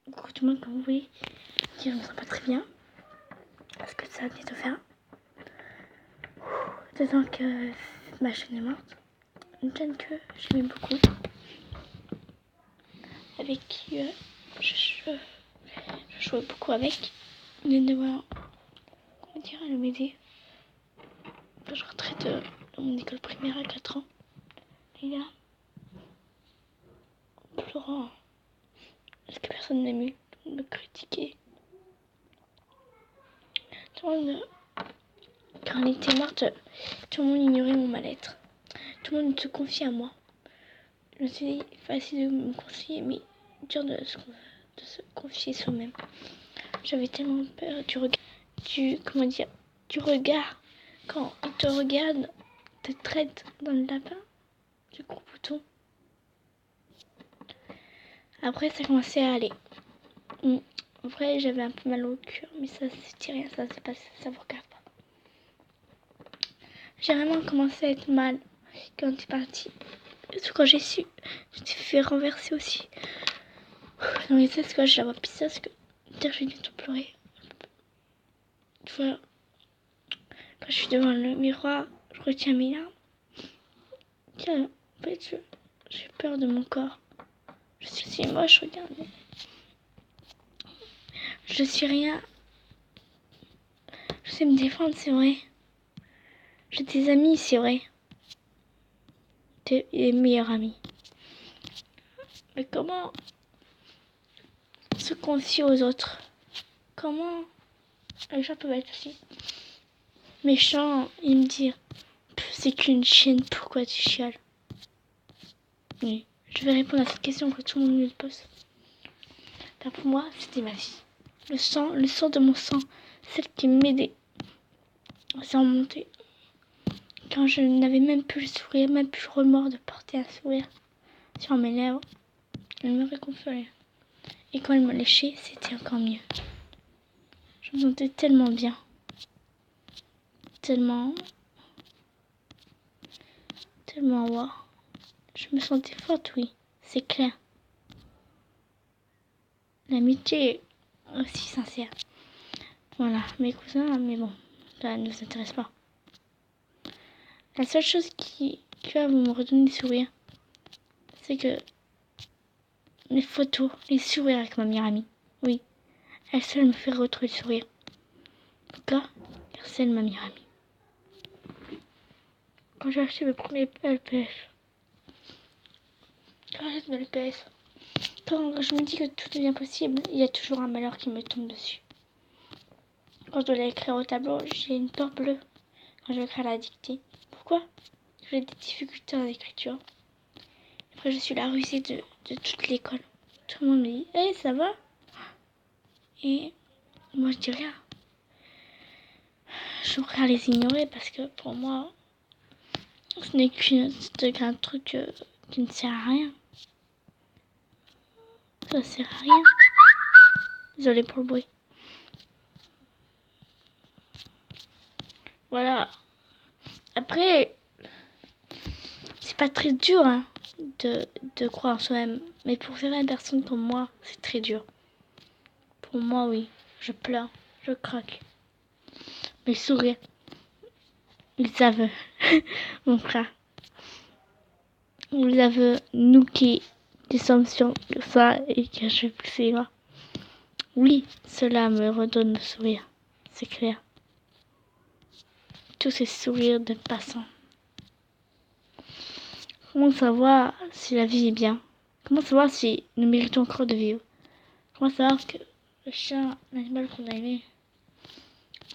Coucou tout le monde, comme vous voyez, je me sens pas très bien. Parce que ça va bientôt faire. D'autant que ma chaîne est morte. Une chaîne que j'aimais beaucoup. Avec qui je jouais beaucoup avec. Mais devoir, comment dire, elle m'aider. Je retraite de mon école primaire à 4 ans. Et là, pleurant. Parce que personne n'a vu me critiquer. Tout le monde, quand elle était morte, tout le monde ignorait mon mal-être. Tout le monde se confiait à moi. Je me suis dit, facile de me confier, mais dur de se confier soi-même. J'avais tellement peur du regard, du regard. Quand ils te regardent, te traitent dans le lapin, du gros bouton. Après, ça commençait à aller. Après, j'avais un peu mal au cœur, mais ça, c'était rien, ça s'est passé, ça vous regarde pas. J'ai vraiment commencé à être mal quand tu es parti. Surtout quand j'ai su, je t'ai fait renverser aussi. Non mais c'est ce que je la vois pisser, parce que je vais bientôt pleurer. Tu vois, quand je suis devant le miroir, je retiens mes larmes. Tiens, en fait, j'ai peur de mon corps. Je suis moche, regarde. Je suis rien. Je sais me défendre, c'est vrai. J'ai des amis, c'est vrai. Des meilleurs amis. Mais comment se confier aux autres? Comment les gens peuvent être aussi méchants et me dire c'est qu'une chienne, pourquoi tu chiales? Oui, je vais répondre à cette question que tout le monde me pose. Car pour moi, c'était ma vie. Le sang de mon sang, celle qui m'aidait à s'en remonter. Quand je n'avais même plus le sourire, même plus le remords de porter un sourire sur mes lèvres, elle me réconfortait. Et quand elle me léchait, c'était encore mieux. Je me sentais tellement bien. Tellement wow. Je me sentais forte, oui, c'est clair. L'amitié est aussi sincère. Voilà, mes cousins, mais bon, ça ne nous intéresse pas. La seule chose qui va me redonner le sourire, c'est que les photos, les sourires avec ma meilleure amie, oui, elle seule me fait retrouver le sourire. Pourquoi? Car c'est ma meilleure amie. Quand j'ai acheté mes premiers LPS, quand je me dis que tout devient possible, il y a toujours un malheur qui me tombe dessus. Quand je dois l'écrire au tableau, j'ai une peur bleue quand je vais écrire la dictée. Pourquoi? J'ai des difficultés en écriture. Après, je suis la rusée de toute l'école. Tout le monde me dit « Hey, ça va ?» Et moi, je dis rien. Je préfère les ignorer parce que pour moi, ce n'est qu'un truc qui ne sert à rien. Ça sert à rien. Désolée pour le bruit. Voilà. Après, c'est pas très dur hein, de croire en soi-même. Mais pour certaines personnes comme moi, c'est très dur. Pour moi, oui. Je pleure. Je craque. Mes sourires. Ils savent. Mon frère. Ils savent nous qui sommes sur ça et que je vais pousser là. Oui, cela me redonne le sourire. C'est clair. Tous ces sourires de passants. Comment savoir si la vie est bien? Comment savoir si nous méritons encore de vivre? Comment savoir que le chien, l'animal qu'on a aimé,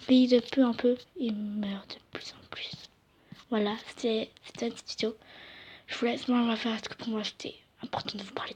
vieillit de peu en peu et meurt de plus en plus? Voilà, c'était un petit tuto. Je vous laisse, moi on va faire parce que pour moi c'était important de vous parler.